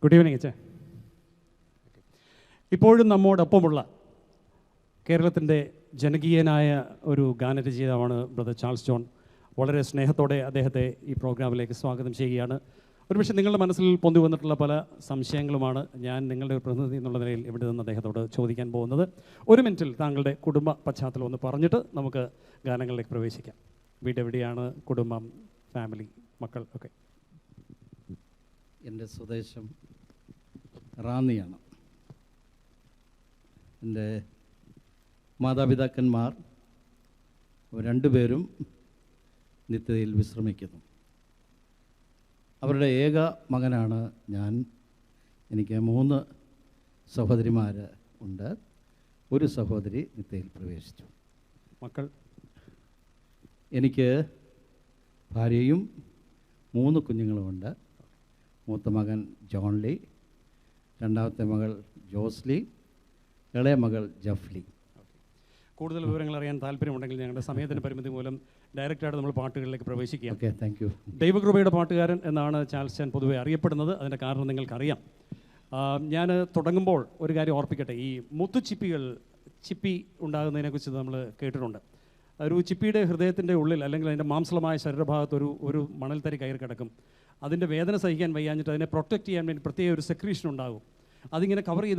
Good evening അച്ഛേ. ഇപ്പോഴും നമ്മോടൊപ്പമുള്ള കേരളത്തിൻ്റെ ജനകീയനായ ഒരു ഗാനരചയിതാവാണ് ബ്രദർ ചാൾസ് ജോൺ. വളരെ സ്നേഹത്തോടെ അദ്ദേഹത്തെ ഈ പ്രോഗ്രാമിലേക്ക് സ്വാഗതം ചെയ്യുകയാണ്. ഒരുപക്ഷെ നിങ്ങളുടെ മനസ്സിൽ പൊന്തി വന്നിട്ടുള്ള പല സംശയങ്ങളുമാണ് ഞാൻ നിങ്ങളുടെ ഒരു പ്രതിനിധി എന്നുള്ള നിലയിൽ ഇവിടെ നിന്ന് അദ്ദേഹത്തോട് ചോദിക്കാൻ പോകുന്നത്. ഒരു മിനിറ്റിൽ താങ്കളുടെ കുടുംബ പശ്ചാത്തലം ഒന്ന് പറഞ്ഞിട്ട് നമുക്ക് ഗാനങ്ങളിലേക്ക് പ്രവേശിക്കാം. വീട് എവിടെയാണ്, കുടുംബം, ഫാമിലി, മക്കൾ ഒക്കെ? എൻ്റെ സ്വദേശം റാന്നിയാണ്. എൻ്റെ മാതാപിതാക്കന്മാർ രണ്ടുപേരും നിത്യതയിൽ വിശ്രമിക്കുന്നു. അവരുടെ ഏക മകനാണ് ഞാൻ. എനിക്ക് 3 സഹോദരിമാർ ഉണ്ട്. ഒരു സഹോദരി നിത്യയിൽ പ്രവേശിച്ചു. മക്കൾ? എനിക്ക് ഭാര്യയും 3 കുഞ്ഞുങ്ങളുമുണ്ട്. മൂത്ത മകൻ ജോൺലി, രണ്ടാമത്തെ മകൾ ജോസ്ലി, ഇളയ മകൾ ജഫ്ലി. കൂടുതൽ വിവരങ്ങൾ അറിയാൻ താല്പര്യമുണ്ടെങ്കിൽ ഞങ്ങളുടെ സമയത്തിന് പരിമിതി മൂലം ഡയറക്റ്റായിട്ട് നമ്മൾ പാട്ടുകളിലേക്ക് പ്രവേശിക്കാം. Okay, thank you. ദൈവകൃപയുടെ പാട്ടുകാരൻ എന്നാണ് ചാൾസ് ജോൺ പൊതുവെ അറിയപ്പെടുന്നത്. അതിൻ്റെ കാരണം നിങ്ങൾക്കറിയാം. ഞാൻ തുടങ്ങുമ്പോൾ ഒരു കാര്യം ഓർപ്പിക്കട്ടെ. ഈ മുത്തുച്ചിപ്പികൾ, ചിപ്പി ഉണ്ടാകുന്നതിനെക്കുറിച്ച് നമ്മൾ കേട്ടിട്ടുണ്ട്. ഒരു ചിപ്പിയുടെ ഹൃദയത്തിൻ്റെ ഉള്ളിൽ അല്ലെങ്കിൽ അതിൻ്റെ മാംസളമായ ശരീരഭാഗത്ത് ഒരു മണൽത്തരി കയറി കിടക്കും. അതിൻ്റെ വേദന സഹിക്കാൻ വയ്യാഞ്ഞിട്ട് അതിനെ പ്രൊട്ടക്റ്റ് ചെയ്യാൻ വേണ്ടി പ്രത്യേക ഒരു സെക്രീഷൻ ഉണ്ടാകും. അതിങ്ങനെ കവർ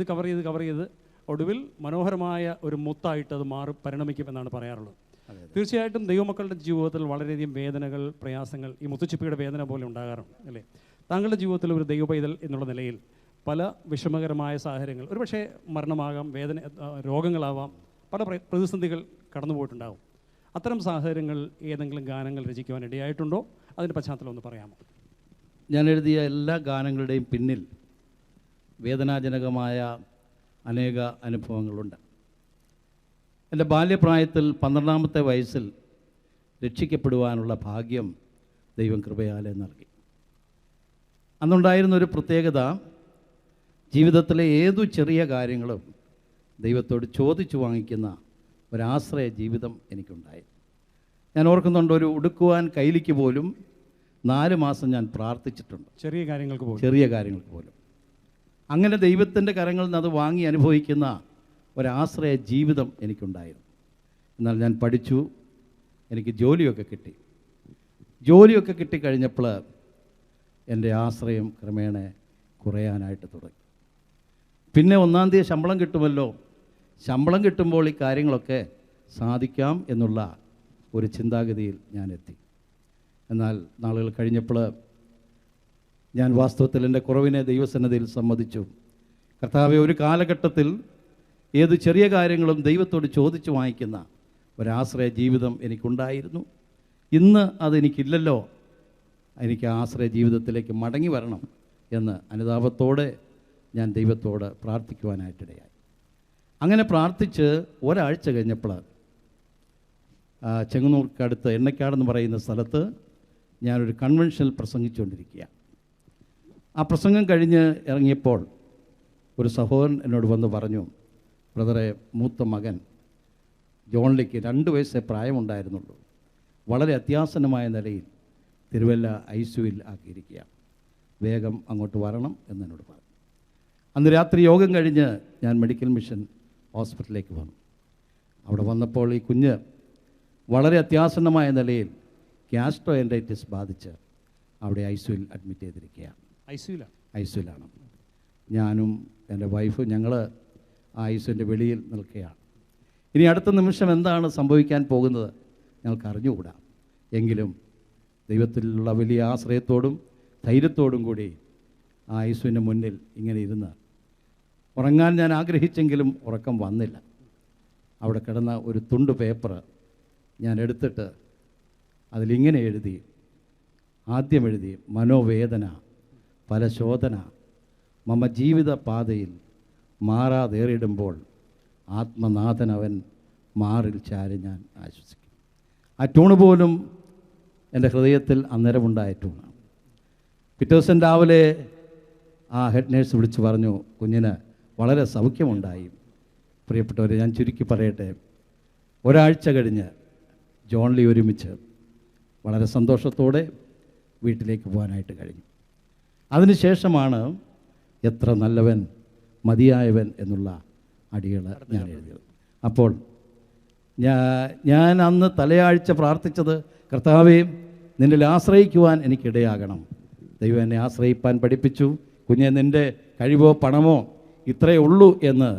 ചെയ്ത് ഒടുവിൽ മനോഹരമായ ഒരു മുത്തായിട്ട് അത് പരിണമിക്കും എന്നാണ് പറയാറുള്ളത്. തീർച്ചയായിട്ടും ദൈവമക്കളുടെ ജീവിതത്തിൽ വളരെയധികം വേദനകൾ, പ്രയാസങ്ങൾ ഈ മുത്തുച്ചിപ്പിയുടെ വേദന പോലെ ഉണ്ടാകാറുണ്ട് അല്ലേ? താങ്കളുടെ ജീവിതത്തിൽ ഒരു ദൈവപൈതൽ എന്നുള്ള നിലയിൽ പല വിഷമകരമായ സാഹചര്യങ്ങൾ, ഒരുപക്ഷെ മരണമാകാം, രോഗങ്ങളാവാം, പല പ്രതിസന്ധികൾ കടന്നുപോയിട്ടുണ്ടാകും. അത്തരം സാഹചര്യങ്ങൾ ഏതെങ്കിലും ഗാനങ്ങൾ രചിക്കുവാൻ ഇടയായിട്ടുണ്ടോ? അതിൻ്റെ പശ്ചാത്തലം ഒന്ന് പറയാമോ? ഞാൻ എഴുതിയ എല്ലാ ഗാനങ്ങളുടെയും പിന്നിൽ വേദനാജനകമായ അനേക അനുഭവങ്ങളുണ്ട്. എൻ്റെ ബാല്യപ്രായത്തിൽ 12ാമത്തെ വയസ്സിൽ രക്ഷിക്കപ്പെടുവാനുള്ള ഭാഗ്യം ദൈവം കൃപയാലെ നൽകി. അന്നുണ്ടായിരുന്നൊരു പ്രത്യേകത, ജീവിതത്തിലെ ഏതു ചെറിയ കാര്യങ്ങളും ദൈവത്തോട് ചോദിച്ചു വാങ്ങിക്കുന്ന ഒരാശ്രയ ജീവിതം എനിക്കുണ്ടായി. ഞാൻ ഓർക്കുന്നുണ്ട്, ഒരു ഉടുക്കുവാൻ കയ്യിലേക്ക് പോലും 4 മാസം ഞാൻ പ്രാർത്ഥിച്ചിട്ടുണ്ട്. ചെറിയ കാര്യങ്ങൾക്ക് പോലും. അങ്ങനെ ദൈവത്തിൻ്റെ കരങ്ങളിൽ നിന്ന് അത് വാങ്ങി അനുഭവിക്കുന്ന ഒരാശ്രയ ജീവിതം എനിക്കുണ്ടായിരുന്നു. എന്നാൽ ഞാൻ പഠിച്ചു, എനിക്ക് ജോലിയൊക്കെ കിട്ടിക്കഴിഞ്ഞപ്പോൾ എൻ്റെ ആശ്രയം ക്രമേണ കുറയാനായിട്ട് തുടങ്ങി. പിന്നെ 1-ാം തീയതി ശമ്പളം കിട്ടുമല്ലോ, ശമ്പളം കിട്ടുമ്പോൾ ഈ കാര്യങ്ങളൊക്കെ സാധിക്കാം എന്നുള്ള ഒരു ചിന്താഗതിയിൽ ഞാൻ എത്തി. എന്നാൽ നാളുകൾ കഴിഞ്ഞപ്പോൾ ഞാൻ വാസ്തവത്തിൽ എൻ്റെ കുറവിനെ ദൈവസന്നിധിയിൽ സമ്മതിച്ചു. കർത്താവേ, ഒരു കാലഘട്ടത്തിൽ ഏത് ചെറിയ കാര്യങ്ങളും ദൈവത്തോട് ചോദിച്ചു വാങ്ങിക്കുന്ന ഒരാശ്രയ ജീവിതം എനിക്കുണ്ടായിരുന്നു. ഇന്ന് അതെനിക്കില്ലല്ലോ. എനിക്ക് ആശ്രയ ജീവിതത്തിലേക്ക് മടങ്ങി വരണം എന്ന് അനുതാപത്തോടെ ഞാൻ ദൈവത്തോട് പ്രാർത്ഥിക്കുവാനായിട്ടിടയായി. അങ്ങനെ പ്രാർത്ഥിച്ച് ഒരാഴ്ച കഴിഞ്ഞപ്പോൾ ചെങ്ങന്നൂർക്കടുത്ത് എണ്ണക്കാടെന്ന് പറയുന്ന സ്ഥലത്ത് ഞാനൊരു കൺവെൻഷനിൽ പ്രസംഗിച്ചുകൊണ്ടിരിക്കുക. ആ പ്രസംഗം കഴിഞ്ഞ് ഇറങ്ങിയപ്പോൾ ഒരു സഹോദരൻ എന്നോട് വന്ന് പറഞ്ഞു, ബ്രദറെ, മൂത്ത മകൻ ജോൺലിക്ക് 2 വയസ്സേ പ്രായമുണ്ടായിരുന്നുള്ളൂ, വളരെ അത്യാസന്നമായ നിലയിൽ തിരുവല്ല ICUവിൽ ആക്കിയിരിക്കുക, വേഗം അങ്ങോട്ട് വരണം എന്നോട് പറഞ്ഞു. അന്ന് രാത്രി യോഗം കഴിഞ്ഞ് ഞാൻ മെഡിക്കൽ മിഷൻ ഹോസ്പിറ്റലിലേക്ക് വന്നു. അവിടെ വന്നപ്പോൾ ഈ കുഞ്ഞ് വളരെ അത്യാസന്നമായ നിലയിൽ ഗ്യാസ്ട്രോ എൻഡൈറ്റിസ് ബാധിച്ച് അവിടെ ICUവിൽ അഡ്മിറ്റ് ചെയ്തിരിക്കുകയാണ്. ഐസിയുലാണ്. ഞാനും എൻ്റെ വൈഫും ഞങ്ങൾ ആ ICUവിൻ്റെ വെളിയിൽ നിൽക്കുകയാണ്. ഇനി അടുത്ത നിമിഷം എന്താണ് സംഭവിക്കാൻ പോകുന്നത് ഞങ്ങൾക്ക് അറിഞ്ഞുകൂടാ. എങ്കിലും ദൈവത്തിലുള്ള വലിയ ആശ്രയത്തോടും ധൈര്യത്തോടും കൂടി ആ ICUവിൻ്റെ മുന്നിൽ ഇങ്ങനെ ഇരുന്ന് ഉറങ്ങാൻ ഞാൻ ആഗ്രഹിച്ചെങ്കിലും ഉറക്കം വന്നില്ല. അവിടെ കിടന്ന ഒരു തുണ്ട് പേപ്പർ ഞാൻ എടുത്തിട്ട് അതിലിങ്ങനെ എഴുതി. ആദ്യം എഴുതി, മനോവേദന ഫലശോധന മമ ജീവിത പാതയിൽ മാറാതേറിടുമ്പോൾ ആത്മനാഥനവൻ മാറിൽ ചാരി ഞാൻ ആശ്വസിക്കും. ആ ട്യൂണ് പോലും എൻ്റെ ഹൃദയത്തിൽ അന്നേരമുണ്ടായ ട്യൂണാണ്. പിറ്റേ ദിവസം രാവിലെ ആ ഹെഡ് നേഴ്സ് വിളിച്ച് പറഞ്ഞു, കുഞ്ഞിന് വളരെ സൗഖ്യമുണ്ടായി. പ്രിയപ്പെട്ടവരെ, ഞാൻ ചുരുക്കി പറയട്ടെ, ഒരാഴ്ച കഴിഞ്ഞ് ജോൺലി ഒരുമിച്ച് വളരെ സന്തോഷത്തോടെ വീട്ടിലേക്ക് പോകാനായിട്ട് കഴിഞ്ഞു. അതിനുശേഷമാണ് എത്ര നല്ലവൻ, മതിയായവൻ എന്നുള്ള അടികൾ ഞാൻ എഴുതിയത്. അപ്പോൾ ഞാൻ അന്ന് തലയാഴ്ച പ്രാർത്ഥിച്ചത്, കർത്താവേ, നിന്നിൽ ആശ്രയിക്കുവാൻ എനിക്കിടയാകണം. ദൈവം എന്നെ ആശ്രയിപ്പാൻ പഠിപ്പിച്ചു. കുഞ്ഞെ, നിൻ്റെ കഴിവോ പണമോ ഇത്രയേ ഉള്ളൂ എന്ന്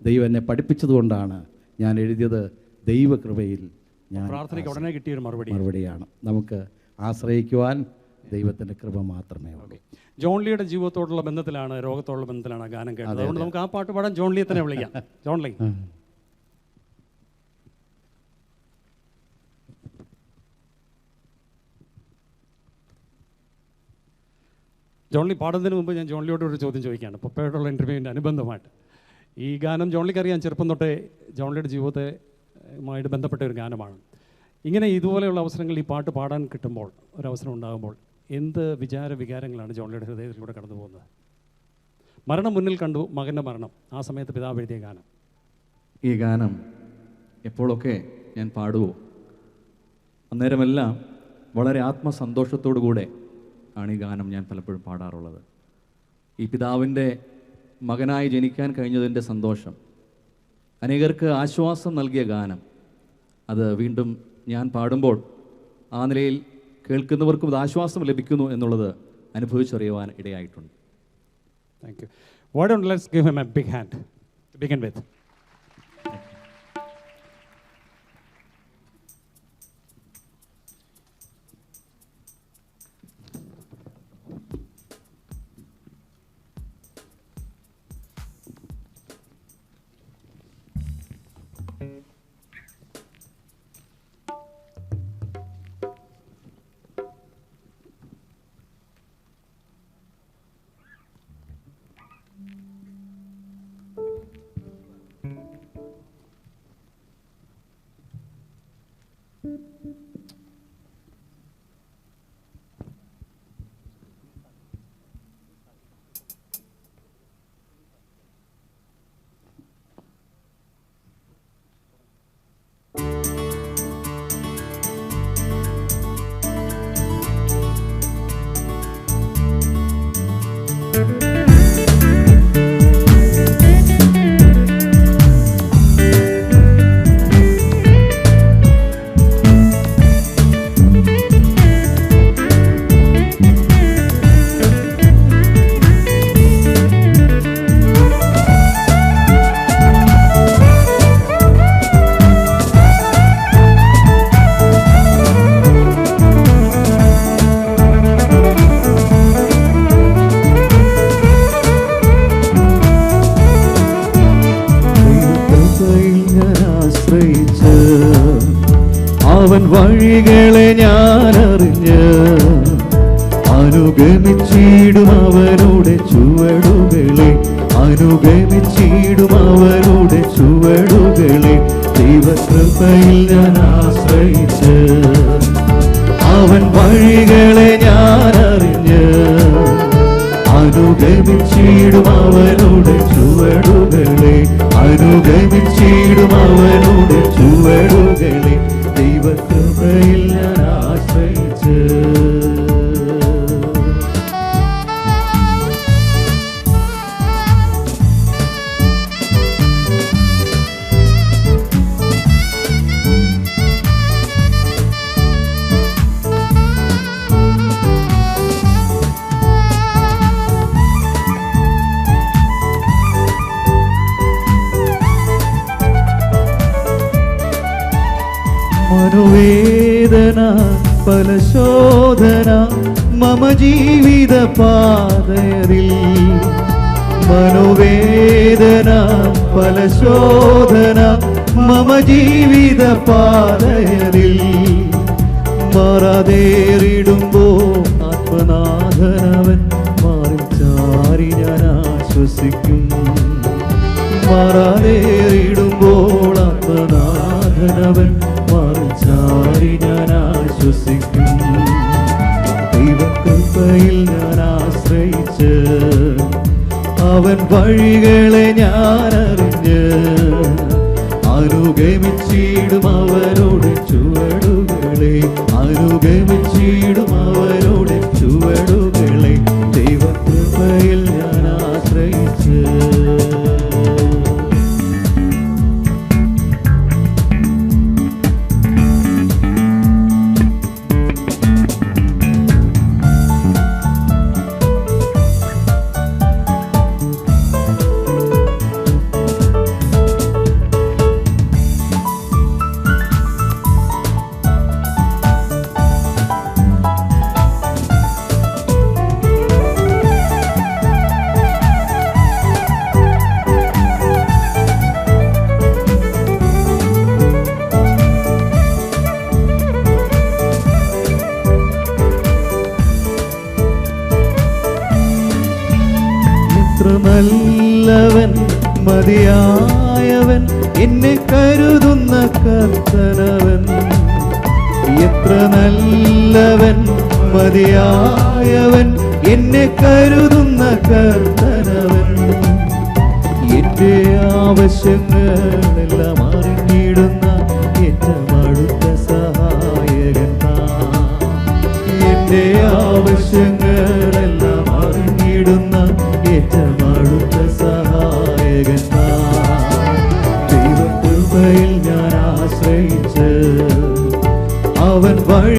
ദൈവം എന്നെ പഠിപ്പിച്ചതുകൊണ്ടാണ് ഞാൻ എഴുതിയത്. ദൈവകൃപയിൽ ഞാൻ പ്രാർത്ഥനയ്ക്ക് ഉടനെ കിട്ടിയൊരു മറുപടിയാണ്. നമുക്ക് ആശ്രയിക്കുവാൻ ദൈവത്തിൻ്റെ കൃപ മാത്രമേ ഉള്ളൂ. ജോൺ ലിയുടെ ജീവിതത്തോടുള്ള ബന്ധത്തിലാണ്, രോഗത്തോടുള്ള ബന്ധത്തിലാണ് ആ ഗാനം കേട്ടത്. അതുകൊണ്ട് നമുക്ക് ആ പാട്ട് പാടാൻ ജോൺ ലിയെ തന്നെ വിളിക്കാം. ജോൺ ലി, ജോൺ ലി പാടുന്നതിന് മുമ്പ് ഞാൻ ജോൺ ലിയോട് ഒരു ചോദ്യം ചോദിക്കുകയാണ്, പപ്പയോടുള്ള ഇൻ്റർവ്യൂവിൻ്റെ അനുബന്ധമായിട്ട്. ഈ ഗാനം ജോൺ ലിക്ക് അറിയാൻ, ചെറുപ്പം തൊട്ടേ ജോൺ ലിയുടെ ജീവിതമായിട്ട് ബന്ധപ്പെട്ട ഒരു ഗാനമാണ്. ഇങ്ങനെ ഇതുപോലെയുള്ള അവസരങ്ങൾ ഈ പാട്ട് പാടാൻ കിട്ടുമ്പോൾ, ഒരവസരം ഉണ്ടാകുമ്പോൾ എന്ത് വികാരങ്ങളാണ് ജോൺ ലിയുടെ ഹൃദയത്തിലൂടെ കടന്നു പോകുന്നത്? മരണം മുന്നിൽ കണ്ടു, മകൻ്റെ മരണം, ആ സമയത്ത് പിതാവ് എഴുതിയ ഗാനം. ഈ ഗാനം എപ്പോഴൊക്കെ ഞാൻ പാടുവോ അന്നേരമെല്ലാം വളരെ ആത്മസന്തോഷത്തോടു കൂടെ ആണ് ഈ ഗാനം ഞാൻ പലപ്പോഴും പാടാറുള്ളത്. ഈ പിതാവിൻ്റെ മകനായി ജനിക്കാൻ കഴിഞ്ഞതിൻ്റെ സന്തോഷം, അനേകർക്ക് ആശ്വാസം നൽകിയ ഗാനം, അത് വീണ്ടും ഞാൻ പാടുമ്പോൾ ആ നിലയിൽ കേൾക്കുന്നവർക്കും ഇത് ആശ്വാസം ലഭിക്കുന്നു എന്നുള്ളത് അനുഭവിച്ചറിയുവാൻ ഇടയായിട്ടുണ്ട്. Thank you. Why don't let's give him a big hand to begin with. അവൻ വഴികളെ ഞാൻ അറിഞ്ഞ് അനുഗമിച്ചിടും അവരുടെ ചുവടുകളെ, അനുഗമിച്ചിടും അവരുടെ ചുവടുകളെ. ദൈവകൃപയിൽ ഞാൻ ആശ്രയിച്ച് അവൻ വഴികളെ ഞാൻ അറിഞ്ഞ് അനുഗമിച്ചിടും അവരുടെ ചുവടുകളെ, അനുഗമിച്ചിടും അവരുടെ ചുവടുകളെ. ദൈവകൃപയിൽ ഞാൻ ആശ്രയിച്ച് മനോവേദന പല ശോധന മമ ജീവിത പാതയരിൽ, മനോവേദന പല ശോധന മമ ജീവിത പാതയരിൽ. മാറാതേറിടുമ്പോ ആത്മനാഥനവൻ മാറിൽ ചാരി ഞാൻ ആശ്വസിക്കും. മാറാതേറിടുമ്പോൾ ആത്മനാഥനവൻ മാറിൽ ചാരി ഞാൻ ആശ്വസിക്കും. ദൈവകൃപയിൽ ഞാൻ ആശ്രയിച്ച് അവൻ വഴികളെ ഞാൻ അറിഞ്ഞ് അനുഗമിച്ചിടും അവരുടെ ചുവടുകളെ, അനുഗമിച്ചിടും അവരുടെ ചുവടുകളെ. ദൈവകൃപയിൽ ഞാൻ ആശ്രയിച്ച് നല്ലവൻ മതിയായവൻ എന്നെ കരുതുന്ന കർത്തനവൻ. എത്ര നല്ലവൻ മതിയായവൻ എന്നെ കരുതുന്ന കർത്തനവൻ. എന്റെ ആവശ്യങ്ങളെല്ലാം അറിഞ്ഞിടുന്ന ഏറ്റവും അടുത്ത സഹായകൻ. എന്റെ ആവശ്യങ്ങൾ